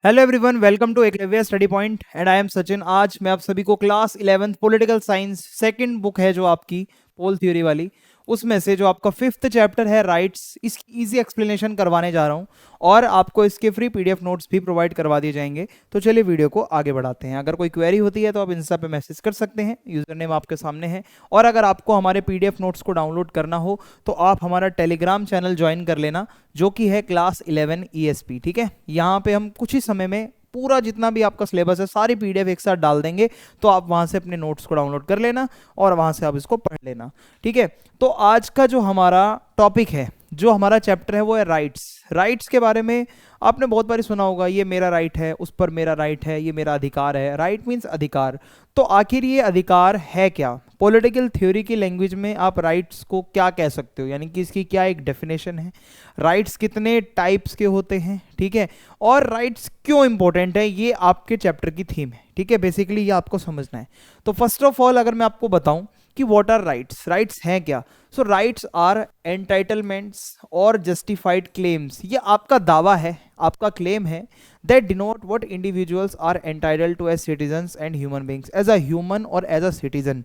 Hello everyone, welcome to Eklavya study point and I am Sachin. आज मैं आप सभी को class 11th political science second book है जो आपकी पोल थ्योरी वाली, उसमें से जो आपका फिफ्थ चैप्टर है राइट्स, इसकी इजी एक्सप्लेनेशन करवाने जा रहा हूं और आपको इसके फ्री पीडीएफ नोट्स भी प्रोवाइड करवा दिए जाएंगे। तो चलिए वीडियो को आगे बढ़ाते हैं। अगर कोई क्वेरी होती है तो आप इंस्टा पे मैसेज कर सकते हैं, यूजर नेम आपके सामने है। और अगर आपको हमारे पीडीएफ नोट्स को डाउनलोड करना हो तो आप हमारा टेलीग्राम चैनल ज्वाइन कर लेना, जो कि है क्लास 11 ईएसपी। ठीक है, यहाँ पे हम कुछ ही समय में पूरा जितना भी आपका सिलेबस है सारी पीडीएफ एक साथ डाल देंगे, तो आप वहां से अपने नोट्स को डाउनलोड कर लेना और वहां से आप इसको पढ़ लेना। ठीक है, तो आज का जो हमारा टॉपिक है, जो हमारा चैप्टर है, वो है राइट्स। राइट्स के बारे में आपने बहुत बार सुना होगा, ये मेरा राइट है, उस पर मेरा राइट है, ये मेरा अधिकार है। राइट मीन्स अधिकार। तो आखिर ये अधिकार है क्या? पॉलिटिकल थ्योरी की लैंग्वेज में आप राइट्स को क्या कह सकते हो, यानी कि इसकी क्या एक डेफिनेशन है, राइट्स कितने टाइप्स के होते हैं, ठीक है, और राइट्स क्यों इंपॉर्टेंट है, ये आपके चैप्टर की थीम है। ठीक है, बेसिकली ये आपको समझना है। तो फर्स्ट ऑफ ऑल अगर मैं आपको बताऊं कि व्हाट आर राइट्स, राइट्स हैं क्या? सो राइट्स आर एंटाइटलमेंट्स और जस्टिफाइड क्लेम्स। ये आपका दावा है, आपका क्लेम है, that denote what individuals are entitled to as citizens and human beings, as a human और एज अ सिटीजन।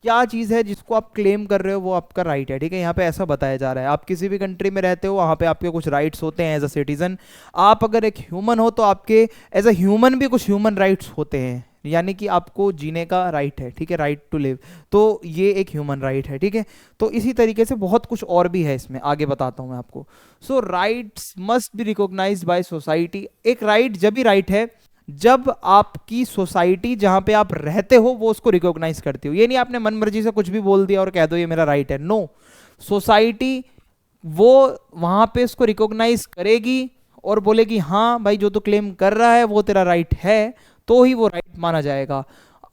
क्या चीज़ है जिसको आप क्लेम कर रहे हो, वो आपका राइट है। ठीक है, यहाँ पे ऐसा बताया जा रहा है। आप किसी भी कंट्री में रहते हो, वहाँ पे आपके कुछ राइट्स होते हैं एज अ सिटीजन। आप अगर एक ह्यूमन हो तो आपके एज अ ह्यूमन भी कुछ ह्यूमन राइट्स होते हैं, यानी कि आपको जीने का राइट है। ठीक है, राइट टू लिव, तो ये एक ह्यूमन राइट है। ठीक है, तो इसी तरीके से बहुत कुछ और भी है इसमें, आगे बताता हूँ मैं आपको। So rights must be recognised by society. एक राइट जब भी राइट है जब आपकी सोसाइटी जहां पे आप रहते हो वो उसको रिकॉग्नाइज करती हो। ये नहीं आपने मन मर्जी से कुछ भी बोल दिया और कह दो ये मेरा राइट है। नो, सोसाइटी वो वहां पे उसको रिकॉग्नाइज करेगी और बोलेगी हाँ भाई, जो तू क्लेम कर रहा है वो तेरा राइट है, तो ही वो राइट माना जाएगा।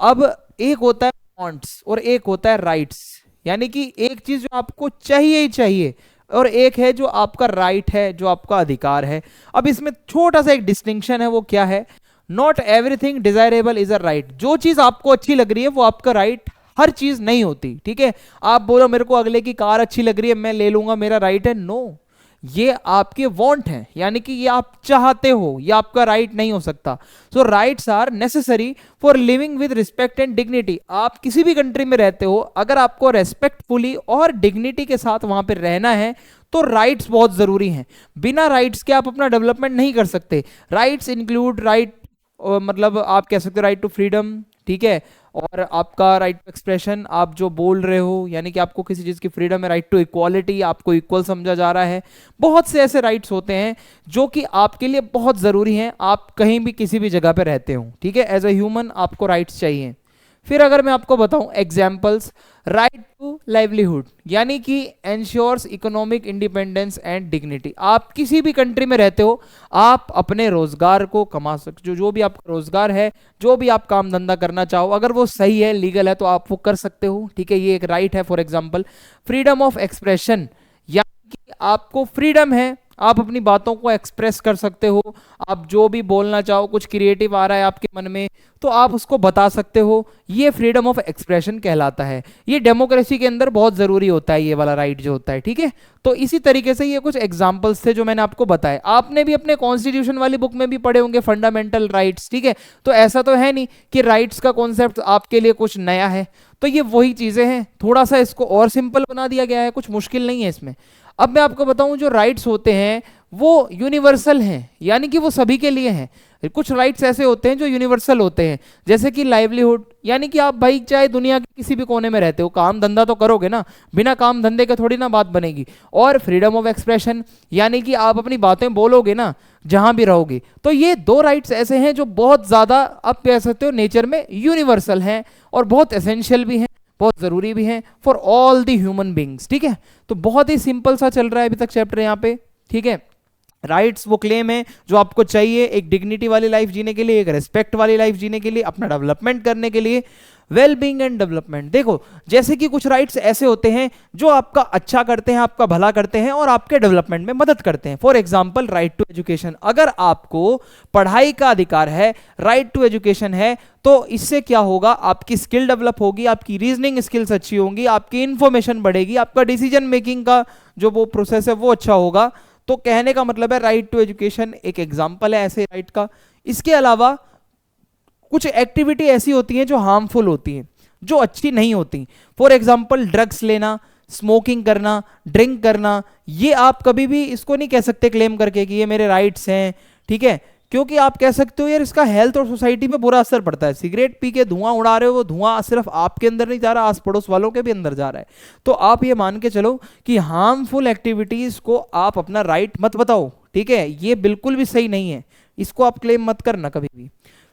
अब एक होता है वांट्स और एक होता है राइट्स, यानी कि एक चीज जो आपको चाहिए ही चाहिए और एक है जो आपका राइट है, जो आपका अधिकार है। अब इसमें छोटा सा एक डिस्टिंक्शन है, वो क्या है? Not everything desirable is a right. जो चीज आपको अच्छी लग रही है वो आपका राइट हर चीज नहीं होती। ठीक है, आप बोलो मेरे को अगले की कार अच्छी लग रही है, मैं ले लूंगा, मेरा राइट है। नो, ये आपके वांट है, यानी कि ये आप चाहते हो, ये आपका राइट नहीं हो सकता। So rights are necessary for living with respect and dignity. आप किसी भी कंट्री में रहते हो, अगर आपको रेस्पेक्टफुली और डिग्निटी के साथ वहां पर रहना है तो राइट्स बहुत जरूरी हैं। बिना राइट्स के आप अपना डेवलपमेंट नहीं कर सकते। राइट्स इंक्लूड राइट, मतलब आप कह सकते हो राइट टू फ्रीडम, ठीक है, और आपका राइट टू एक्सप्रेशन, आप जो बोल रहे हो, यानी कि आपको किसी चीज़ की फ्रीडम है। राइट टू इक्वालिटी, आपको इक्वल समझा जा रहा है। बहुत से ऐसे राइट्स होते हैं जो कि आपके लिए बहुत ज़रूरी हैं, आप कहीं भी किसी भी जगह पे रहते हो। ठीक है, एज अ ह्यूमन आपको राइट्स चाहिए। फिर अगर मैं आपको बताऊं एग्जाम्पल्स, राइट टू लाइवलीहुड, यानी कि ensures economic independence and dignity. आप किसी भी कंट्री में रहते हो, आप अपने रोजगार को कमा सकते हो। जो भी आपका रोजगार है, जो भी आप काम धंधा करना चाहो, अगर वो सही है, लीगल है, तो आप वो कर सकते हो। ठीक है, ये एक राइट है। For example freedom of expression, यानी कि आपको फ्रीडम है, आप अपनी बातों को एक्सप्रेस कर सकते हो। आप जो भी बोलना चाहो, कुछ क्रिएटिव आ रहा है आपके मन में, तो आप उसको बता सकते हो। ये फ्रीडम ऑफ एक्सप्रेशन कहलाता है। ये डेमोक्रेसी के अंदर बहुत जरूरी होता है, ये वाला राइट जो होता है। ठीक है, तो इसी तरीके से ये कुछ एग्जांपल्स थे जो मैंने आपको बताए। आपने भी अपने कॉन्स्टिट्यूशन वाली बुक में भी पढ़े होंगे फंडामेंटल राइट्स। ठीक है, तो ऐसा तो है नहीं कि राइट्स का कॉन्सेप्ट आपके लिए कुछ नया है। तो ये वही चीजें हैं, थोड़ा सा इसको और सिंपल बना दिया गया है, कुछ मुश्किल नहीं है इसमें। अब मैं आपको बताऊं, जो राइट्स होते हैं वो यूनिवर्सल हैं, यानी कि वो सभी के लिए हैं। कुछ राइट्स ऐसे होते हैं जो यूनिवर्सल होते हैं, जैसे कि लाइवलीहुड, यानी कि आप भाई चाहे दुनिया के किसी भी कोने में रहते हो, काम धंधा तो करोगे ना, बिना काम धंधे के थोड़ी ना बात बनेगी। और फ्रीडम ऑफ एक्सप्रेशन, यानी कि आप अपनी बातें बोलोगे ना जहां भी रहोगे। तो ये दो राइट्स ऐसे हैं जो बहुत ज्यादा, आप कह सकते हो, नेचर में यूनिवर्सल हैं और बहुत एसेंशियल भी हैं, बहुत जरूरी भी हैं for all the human beings. ठीक है, तो बहुत ही सिंपल सा चल रहा है अभी तक चैप्टर यहाँ पे। ठीक है, राइट्स वो क्लेम है जो आपको चाहिए एक डिग्निटी वाली लाइफ जीने के लिए, एक रेस्पेक्ट वाली लाइफ जीने के लिए, अपना डेवलपमेंट करने के लिए, वेल बीइंग एंड डेवलपमेंट। देखो, जैसे कि कुछ राइट्स ऐसे होते हैं जो आपका अच्छा करते हैं, आपका भला करते हैं और आपके डेवलपमेंट में मदद करते हैं। For example right to education, अगर आपको पढ़ाई का अधिकार है, राइट टू एजुकेशन है, तो इससे क्या होगा? आपकी स्किल डेवलप होगी, आपकी रीजनिंग स्किल्स अच्छी होंगी, आपकी इंफॉर्मेशन बढ़ेगी, आपका डिसीजन मेकिंग का जो वो प्रोसेस है वो अच्छा होगा। तो कहने का मतलब है राइट टू एजुकेशन एक एग्जाम्पल है ऐसे राइट का। इसके अलावा कुछ एक्टिविटी ऐसी होती हैं जो हार्मफुल होती हैं, जो अच्छी नहीं होती। फॉर एग्जाम्पल ड्रग्स लेना, स्मोकिंग करना, ड्रिंक करना, ये आप कभी भी इसको नहीं कह सकते क्लेम करके कि ये मेरे राइट्स हैं, ठीक है, क्योंकि आप कह सकते हो यार इसका हेल्थ और सोसाइटी पे बुरा असर पड़ता है। सिगरेट पी के धुआं उड़ा रहे हो, वो धुआं सिर्फ आपके अंदर नहीं जा रहा, आस पड़ोस वालों के भी अंदर जा रहा है। तो आप ये मान के चलो कि हार्मफुल एक्टिविटीज को आप अपना राइट मत बताओ, ठीक है, ये बिल्कुल भी सही नहीं है, इसको आप क्लेम मत करना कभी भी।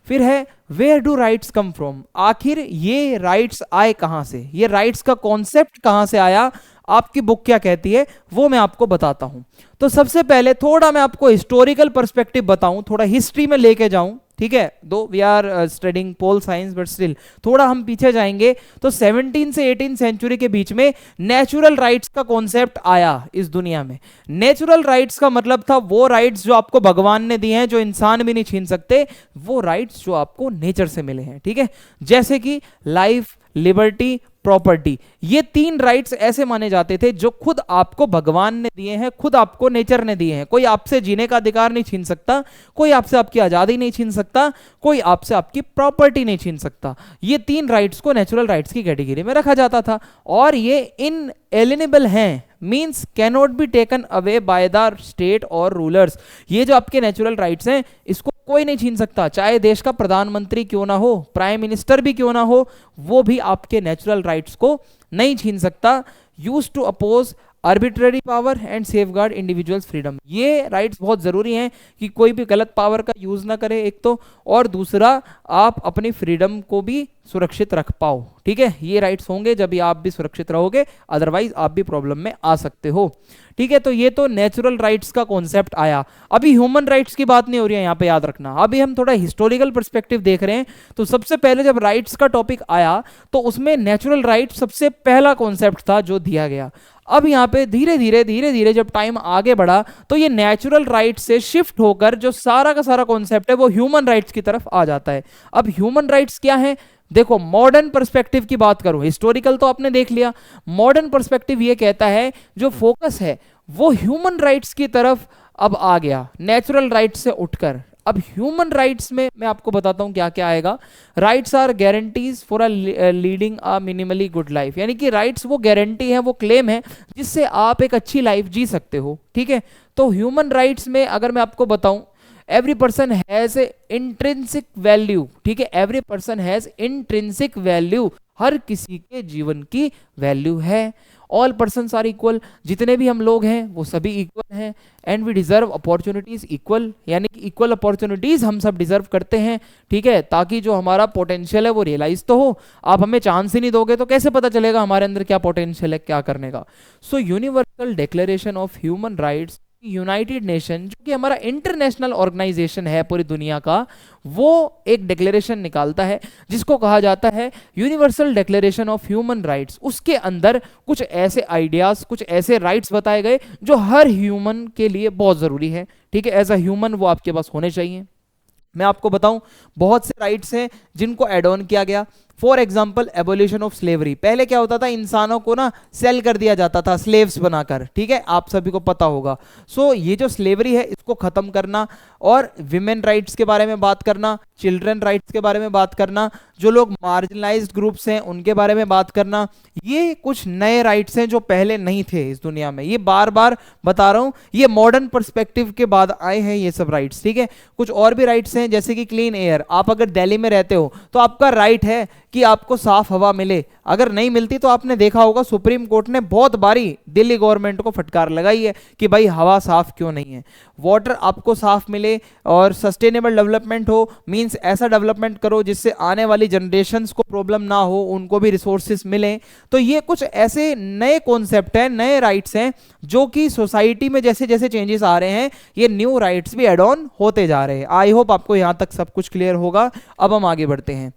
फिर है where do rights come from, आखिर ये राइट्स आए कहां से, ये राइट्स का कॉन्सेप्ट कहां से आया, आपकी बुक क्या कहती है वो मैं आपको बताता हूं। तो सबसे पहले थोड़ा मैं आपको हिस्टोरिकल पर्सपेक्टिव बताऊं, थोड़ा हिस्ट्री में लेके जाऊं, ठीक है, though we are studying pol science but still थोड़ा हम पीछे जाएंगे। तो 17 से 18 सेंचुरी के बीच में नेचुरल राइट्स का कॉन्सेप्ट आया इस दुनिया में। नेचुरल राइट्स का मतलब था वो राइट्स जो आपको भगवान ने दिए हैं, जो इंसान भी नहीं छीन सकते, वो राइट्स जो आपको नेचर से मिले हैं, ठीक है, जैसे कि लाइफ, लिबर्टी, प्रॉपर्टी। ये 3 राइट्स ऐसे माने जाते थे जो खुद आपको भगवान ने दिए हैं, खुद आपको नेचर ने दिए हैं। कोई आपसे जीने का अधिकार नहीं छीन सकता, कोई आपसे आपकी आजादी नहीं छीन सकता, कोई आपसे आपकी प्रॉपर्टी नहीं छीन सकता। ये 3 राइट्स को नेचुरल राइट्स की कैटेगरी में रखा जाता था और ये इनएलिनेबल हैं, means cannot be taken away by the state और रूलर्स। ये जो आपके नेचुरल राइट्स हैं इसको कोई नहीं छीन सकता, चाहे देश का प्रधानमंत्री क्यों ना हो, प्राइम मिनिस्टर भी क्यों ना हो, वो भी आपके नेचुरल राइट्स को नहीं छीन सकता। Used to oppose arbitrary power and safeguard individuals freedom. ये राइट्स बहुत जरूरी हैं कि कोई भी गलत पावर का यूज ना करे एक तो, और दूसरा आप अपनी फ्रीडम को भी सुरक्षित रख पाओ, ठीक है, ये राइट्स होंगे जब भी आप भी सुरक्षित रहोगे, अदरवाइज आप भी प्रॉब्लम में आ सकते हो, ठीक है। तो ये तो नेचुरल राइट्स का कॉन्सेप्ट आया। अभी ह्यूमन राइट्स की बात नहीं हो रही है यहाँ पे, याद रखना, अभी हम थोड़ा हिस्टोरिकल पर्सपेक्टिव देख रहे हैं। तो सबसे पहले जब राइट्स का टॉपिक आया तो उसमें नेचुरल राइट्स सबसे पहला कॉन्सेप्ट था जो दिया गया। अब यहाँ पे धीरे धीरे जब टाइम आगे बढ़ा तो ये नेचुरल राइट से शिफ्ट होकर जो सारा का सारा कॉन्सेप्ट है वो ह्यूमन राइट्स की तरफ आ जाता है। अब ह्यूमन राइट्स क्या है, देखो मॉडर्न पर्सपेक्टिव की बात करूं, हिस्टोरिकल तो आपने देख लिया, मॉडर्न पर्सपेक्टिव ये कहता है जो फोकस है वो ह्यूमन राइट्स की तरफ अब आ गया, नेचुरल राइट्स से उठकर। अब ह्यूमन राइट्स में मैं आपको बताता हूं क्या क्या आएगा। Rights are guarantees for a leading a minimally good life, यानी कि राइट्स वो गारंटी है, वो क्लेम है जिससे आप एक अच्छी लाइफ जी सकते हो, ठीक है। तो ह्यूमन राइट्स में अगर मैं आपको बताऊं, every person has intrinsic value, ठीक है, every person has intrinsic value, हर किसी के जीवन की वैल्यू है। ऑल पर्सन आर इक्वल, जितने भी हम लोग हैं वो सभी इक्वल हैं। And we deserve opportunities equal, यानी कि इक्वल अपॉर्चुनिटीज हम सब डिजर्व करते हैं, ठीक है, ताकि जो हमारा पोटेंशियल है वो रियलाइज तो हो। आप हमें चांस ही नहीं दोगे तो कैसे पता चलेगा हमारे अंदर क्या पोटेंशियल है क्या करने का। So universal declaration of human rights, United nation जो कि हमारा इंटरनेशनल ऑर्गेनाइजेशन है पूरी दुनिया का, वो एक डिक्लेरेशन निकालता है जिसको कहा जाता है universal declaration of human rights. उसके अंदर कुछ ऐसे आइडियाज, कुछ ऐसे राइट्स बताए गए जो हर ह्यूमन के लिए बहुत जरूरी है, ठीक है, एज अ ह्यूमन वो आपके पास होने चाहिए। मैं आपको बताऊं बहुत से राइट्स हैं जिनको एड ऑन किया गया। For example abolition of slavery, पहले क्या होता था, इंसानों को ना सेल कर दिया जाता था स्लेव्स बनाकर, ठीक है, आप सभी को पता होगा। सो ये जो स्लेवरी है इसको खत्म करना, और विमेन राइट्स के बारे में बात करना, चिल्ड्रन राइट्स के बारे में बात करना, जो लोग मार्जिनलाइज्ड ग्रुप्स हैं उनके बारे में बात करना, ये कुछ नए राइट्स हैं जो पहले नहीं थे इस दुनिया में। ये बार बार बता रहा हूं, ये मॉडर्न पर्सपेक्टिव के बाद आए हैं ये सब राइट्स, ठीक है। कुछ और भी राइट्स हैं जैसे कि क्लीन एयर, आप अगर दिल्ली में रहते हो तो आपका राइट है कि आपको साफ हवा मिले, अगर नहीं मिलती तो आपने देखा होगा सुप्रीम कोर्ट ने बहुत बारी दिल्ली गवर्नमेंट को फटकार लगाई है कि भाई हवा साफ क्यों नहीं है। वाटर आपको साफ मिले और सस्टेनेबल डेवलपमेंट हो, मींस ऐसा डेवलपमेंट करो जिससे आने वाली जनरेशन्स को प्रॉब्लम ना हो, उनको भी रिसोर्सेज मिले। तो ये कुछ ऐसे नए कॉन्सेप्ट हैं, नए राइट्स हैं जो कि सोसाइटी में जैसे जैसे चेंजेस आ रहे हैं ये न्यू राइट्स भी एड ऑन होते जा रहे हैं। आई होप आपको यहां तक सब कुछ क्लियर होगा। अब हम आगे बढ़ते हैं,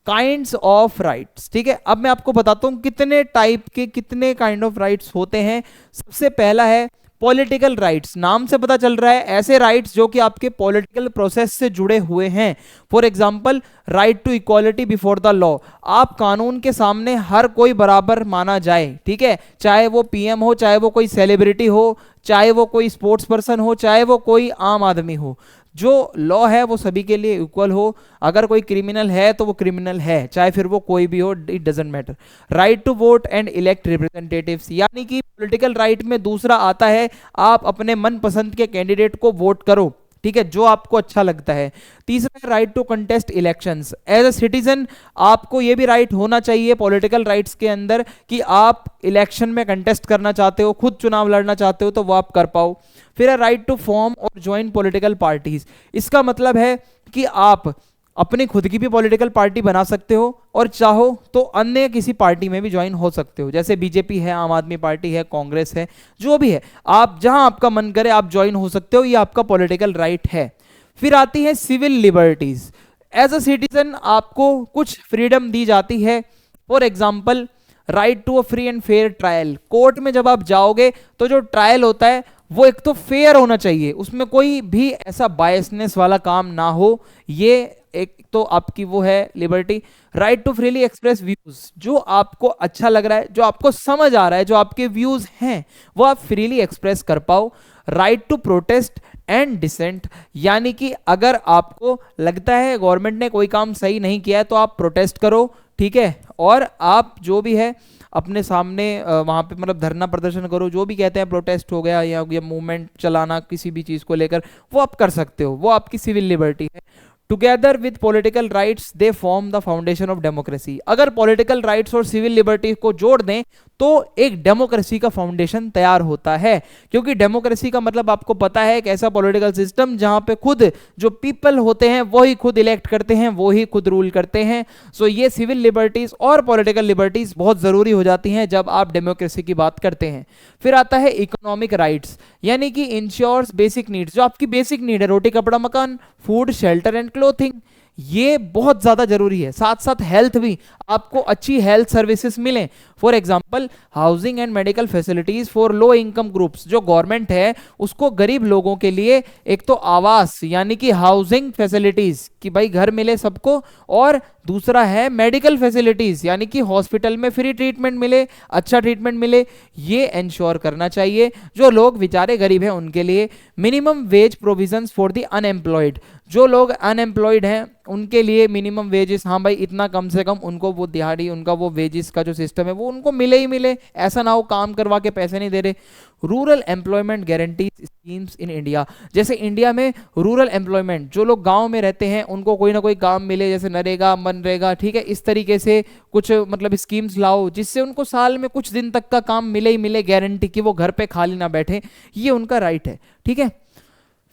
काइंड्स ऑफ राइट्स, ठीक है। अब मैं आपको बताता हूं कितने टाइप के, कितने काइंड ऑफ राइट्स होते हैं। सबसे पहला है पॉलिटिकल राइट्स, नाम से पता चल रहा है ऐसे राइट्स जो कि आपके पॉलिटिकल प्रोसेस से जुड़े हुए हैं। For example right to equality before the law, आप कानून के सामने हर कोई बराबर माना जाए, ठीक है, चाहे वो पीएम हो, चाहे वो कोई सेलिब्रिटी हो, चाहे वो कोई स्पोर्ट्स पर्सन हो, चाहे वो कोई आम आदमी हो। जो लॉ है वो सभी के लिए इक्वल हो, अगर कोई क्रिमिनल है तो वो क्रिमिनल है, चाहे फिर वो कोई भी हो, it doesn't matter. Right to vote and elect representatives, यानी कि पॉलिटिकल राइट में दूसरा आता है आप अपने मनपसंद के कैंडिडेट को वोट करो, ठीक है, जो आपको अच्छा लगता है। तीसरा, right to contest elections. As a citizen आपको ये भी राइट होना चाहिए पॉलिटिकल राइट्स के अंदर कि आप इलेक्शन में कंटेस्ट करना चाहते हो, खुद चुनाव लड़ना चाहते हो तो वो आप कर पाओ। फिर है राइट टू फॉर्म और ज्वाइन पॉलिटिकल पार्टीज। इसका मतलब है कि आप अपनी खुद की भी पॉलिटिकल पार्टी बना सकते हो और चाहो तो अन्य किसी पार्टी में भी ज्वाइन हो सकते हो, जैसे बीजेपी है, आम आदमी पार्टी है, कांग्रेस है, जो भी है, आप जहां आपका मन करे आप ज्वाइन हो सकते हो, ये आपका पॉलिटिकल राइट है। फिर आती है civil liberties. As a citizen आपको कुछ फ्रीडम दी जाती है, for example right to a free and fair trial. Court में जब आप जाओगे तो जो ट्रायल होता है वो एक तो फेयर होना चाहिए, उसमें कोई भी ऐसा बायसनेस वाला काम ना हो, ये एक तो आपकी वो है liberty. Right to freely express views, जो आपको अच्छा लग रहा है, जो आपको समझ आ रहा है, जो आपके व्यूज हैं वो आप फ्रीली एक्सप्रेस कर पाओ। Right to protest and dissent, यानी कि अगर आपको लगता है गवर्नमेंट ने कोई काम सही नहीं किया है तो आप प्रोटेस्ट करो, ठीक है, और आप जो भी है अपने सामने वहां पे मतलब धरना प्रदर्शन करो, जो भी कहते हैं, प्रोटेस्ट हो गया या मूवमेंट चलाना किसी भी चीज को लेकर, वो आप कर सकते हो, वो आपकी सिविल लिबर्टी है। Together with political rights they form the foundation of democracy. अगर पॉलिटिकल राइट्स और सिविल लिबर्टी को जोड़ दें तो एक डेमोक्रेसी का फाउंडेशन तैयार होता है, क्योंकि डेमोक्रेसी का मतलब आपको पता है एक ऐसा पॉलिटिकल सिस्टम जहां पे खुद जो पीपल होते हैं वो ही खुद इलेक्ट करते हैं, वो ही खुद रूल करते हैं। सो ये सिविल लिबर्टीज और पॉलिटिकल लिबर्टीज बहुत जरूरी हो जाती हैं जब आप डेमोक्रेसी की बात करते हैं। फिर आता है इकोनॉमिक राइट्स, यानी कि इंश्योर्स बेसिक नीड्स, जो आपकी बेसिक नीड है, रोटी कपड़ा मकान, फूड शेल्टर एंड क्लोथिंग, ये बहुत ज्यादा जरूरी है। साथ साथ हेल्थ भी, आपको अच्छी हेल्थ सर्विसेज मिलें, for example housing and medical facilities for low income groups. जो गवर्नमेंट है उसको गरीब लोगों के लिए एक तो आवास यानी कि हाउसिंग फैसिलिटीज कि भाई घर मिले सबको, और दूसरा है मेडिकल फैसिलिटीज यानी कि हॉस्पिटल में फ्री ट्रीटमेंट मिले, अच्छा ट्रीटमेंट मिले, ये इंश्योर करना चाहिए जो लोग बेचारे गरीब हैं उनके लिए। Minimum wage provisions for the unemployed, जो लोग अनएम्प्लॉयड हैं उनके लिए मिनिमम वेजेस, हाँ भाई इतना कम से कम उनको वो दिहाड़ी, उनका वो वेजेस का जो सिस्टम है वो उनको मिले ही मिले, ऐसा ना हो काम करवा के पैसे नहीं दे रहे। Rural employment guarantees schemes in India, जैसे इंडिया में रूरल एम्प्लॉयमेंट, जो लोग गांव में रहते हैं उनको कोई ना कोई काम मिले, जैसे नरेगा मनरेगा, ठीक है, इस तरीके से कुछ मतलब स्कीम्स लाओ जिससे उनको साल में कुछ दिन तक का काम मिले ही मिले, गारंटी कि वो घर पे खाली ना बैठे, ये उनका राइट है, ठीक है।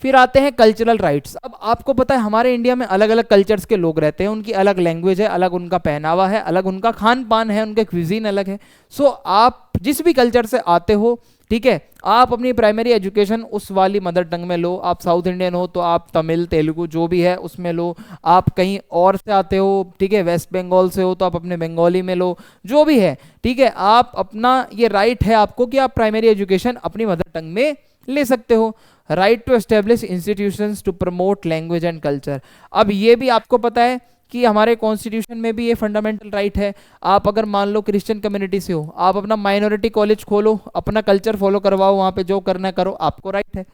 फिर आते हैं कल्चरल राइट्स। अब आपको पता है हमारे इंडिया में अलग अलग कल्चर्स के लोग रहते हैं, उनकी अलग लैंग्वेज है, अलग उनका पहनावा है, अलग उनका खान पान है, उनके क्विजीन अलग है। सो आप जिस भी कल्चर से आते हो, ठीक है, आप अपनी प्राइमरी एजुकेशन उस वाली मदर टंग में लो। आप साउथ इंडियन हो तो आप तमिल तेलुगु जो भी है उसमें लो, आप कहीं और से आते हो, ठीक है, वेस्ट बंगाल से हो तो आप अपने बंगाली में लो, जो भी है, ठीक है, आप अपना ये राइट है आपको कि आप प्राइमरी एजुकेशन अपनी मदर टंग में ले सकते हो। Right to establish institutions to promote language and culture, अब ये भी आपको पता है कि हमारे कॉन्स्टिट्यूशन में भी ये फंडामेंटल राइट है। आप अगर मान लो क्रिश्चियन कम्युनिटी से हो, आप अपना माइनॉरिटी कॉलेज खोलो, अपना कल्चर फॉलो करवाओ, वहां पे जो करना है करो, आपको राइट है,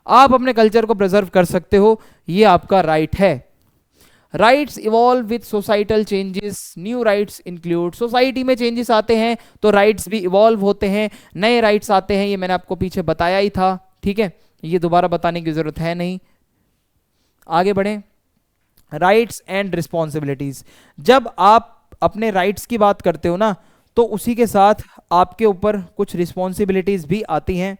आप अपने कल्चर को प्रिजर्व कर सकते हो, ये आपका राइट है। Rights evolve with societal changes, new rights include, society में चेंजेस आते हैं तो राइट्स भी इवॉल्व होते हैं, नए राइट्स आते हैं, ये मैंने आपको पीछे बताया ही था, ठीक है, ये दोबारा बताने की जरूरत है नहीं। आगे बढ़ें। राइट्स एंड रिस्पॉन्सिबिलिटीज, जब आप अपने राइट्स की बात करते हो ना तो उसी के साथ आपके ऊपर कुछ रिस्पॉन्सिबिलिटीज भी आती हैं।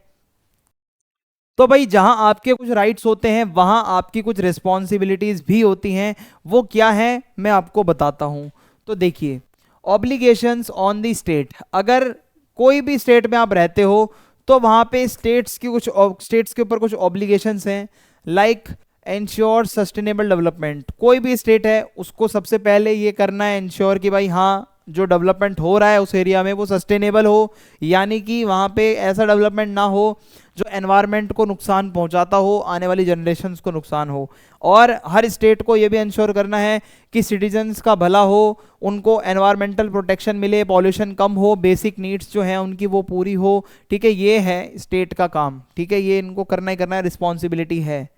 तो भाई जहां आपके कुछ राइट्स होते हैं वहां आपकी कुछ रिस्पॉन्सिबिलिटीज भी होती हैं, वो क्या है मैं आपको बताता हूं। तो देखिए, ऑब्लिगेशंस ऑन द स्टेट, अगर कोई भी स्टेट में आप रहते हो तो वहां पे स्टेट्स के ऊपर कुछ ऑब्लिगेशंस हैं, लाइक इंश्योर सस्टेनेबल डेवलपमेंट। कोई भी स्टेट है उसको सबसे पहले ये करना है इंश्योर कि भाई हाँ जो डेवलपमेंट हो रहा है उस एरिया में वो सस्टेनेबल हो, यानी कि वहाँ पे ऐसा डेवलपमेंट ना हो जो एनवायरनमेंट को नुकसान पहुंचाता हो, आने वाली जनरेशन्स को नुकसान हो। और हर स्टेट को ये भी इंश्योर करना है कि सिटीजन्स का भला हो, उनको एनवायरमेंटल प्रोटेक्शन मिले, पॉल्यूशन कम हो, बेसिक नीड्स जो हैं उनकी वो पूरी हो, ठीक है, ये है स्टेट का काम, ठीक है, ये इनको करना ही करना है, रिस्पॉन्सिबिलिटी है।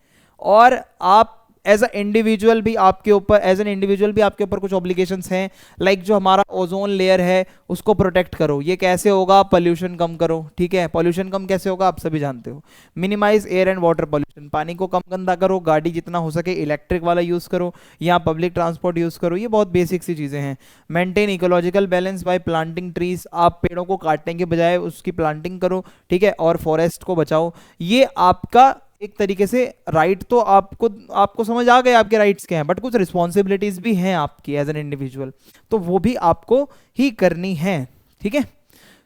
और आप एज अ इंडिविजुअल भी आपके ऊपर एज एन इंडिविजुअल भी आपके ऊपर कुछ ऑब्लिगेशंस हैं, लाइक जो हमारा ओजोन लेयर है उसको प्रोटेक्ट करो। ये कैसे होगा? पोल्यूशन कम करो, ठीक है। पोल्यूशन कम कैसे होगा आप सभी जानते हो। Minimise air and water pollution, पानी को कम गंदा करो, गाड़ी जितना हो सके इलेक्ट्रिक वाला यूज करो या पब्लिक ट्रांसपोर्ट यूज करो, ये बहुत बेसिक सी चीजें हैं। Maintain ecological balance bye planting trees, आप पेड़ों को काटने के बजाय उसकी प्लांटिंग करो, ठीक है, और फॉरेस्ट को बचाओ। ये आपका एक तरीके से राइट तो आपको आपको समझ आ गए आपके राइट्स क्या हैं, बट कुछ रिस्पॉन्सिबिलिटीज भी हैं आपकी एज एन इंडिविजुअल, तो वो भी आपको ही करनी है, ठीक है।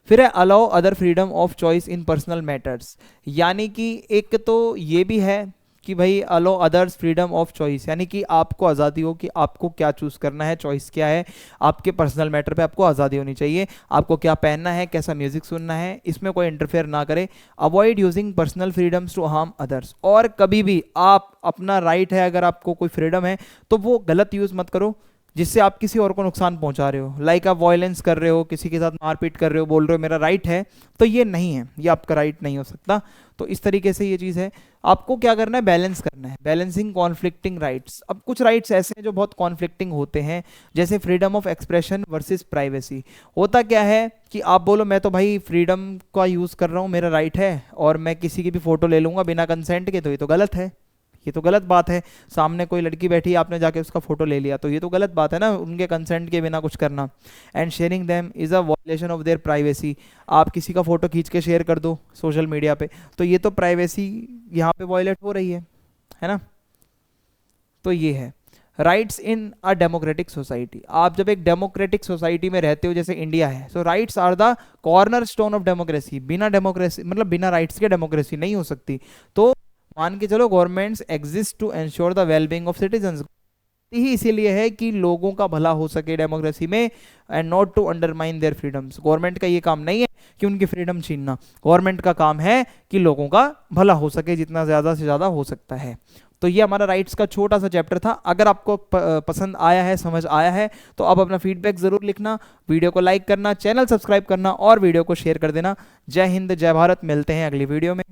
फिर है allow other freedom of choice in personal matters, यानी कि एक तो ये भी है कि भाई अलो अदर्स फ्रीडम ऑफ चॉइस, यानी कि आपको आज़ादी हो कि आपको क्या चूज़ करना है, चॉइस क्या है, आपके पर्सनल मैटर पे आपको आज़ादी होनी चाहिए। आपको क्या पहनना है, कैसा म्यूजिक सुनना है, इसमें कोई इंटरफेयर ना करे। Avoid using personal freedoms to harm others, और कभी भी आप अपना राइट है, अगर आपको कोई फ्रीडम है तो वो गलत यूज़ मत करो जिससे आप किसी और को नुकसान पहुंचा रहे हो। लाइक आप वायलेंस कर रहे हो, किसी के साथ मारपीट कर रहे हो, बोल रहे हो मेरा राइट है, तो ये नहीं है, ये आपका राइट नहीं हो सकता। तो इस तरीके से ये चीज़ है। आपको क्या करना है? बैलेंस करना है, बैलेंसिंग कॉन्फ्लिक्टिंग राइट्स। अब कुछ राइट्स ऐसे हैं जो बहुत कॉन्फ्लिक्टिंग होते हैं, जैसे freedom of expression versus privacy. होता क्या है कि आप बोलो मैं तो भाई फ्रीडम का यूज़ कर रहा हूँ, मेरा राइट है, और मैं किसी की भी फोटो ले लूँगा बिना कंसेंट के, तो ये तो गलत है, ये तो गलत बात है। सामने कोई लड़की बैठी, आपने जाके उसका फोटो ले लिया, तो ये तो गलत बात है ना, उनके कंसेंट के बिना कुछ करना। And sharing them is a violation of their privacy, आप किसी का फोटो खींच के शेयर कर दो सोशल मीडिया पे, तो ये तो प्राइवेसी यहाँ पे वायलेट हो रही है ना। तो ये है rights in a democratic society. आप जब एक डेमोक्रेटिक सोसाइटी में रहते हो जैसे इंडिया है, so rights are the corner stone of democracy. बिना डेमोक्रेसी मतलब बिना राइट्स के डेमोक्रेसी नहीं हो सकती। तो मान के चलो governments exist to ensure the wellbeing of citizens, ही इसीलिए है कि लोगों का भला हो सके डेमोक्रेसी में, and not to undermine their freedoms. Government का ये काम नहीं है कि उनकी फ्रीडम छीनना, गवर्नमेंट का काम है कि लोगों का भला हो सके जितना ज़्यादा से ज़्यादा हो सकता है। तो ये हमारा राइट्स का छोटा सा चैप्टर था। अगर आपको पसंद आया है, समझ आया है, तो आप अपना फीडबैक ज़रूर लिखना, वीडियो को लाइक करना, चैनल सब्सक्राइब करना और वीडियो को शेयर कर देना। जय हिंद, जय भारत, मिलते हैं अगली वीडियो में।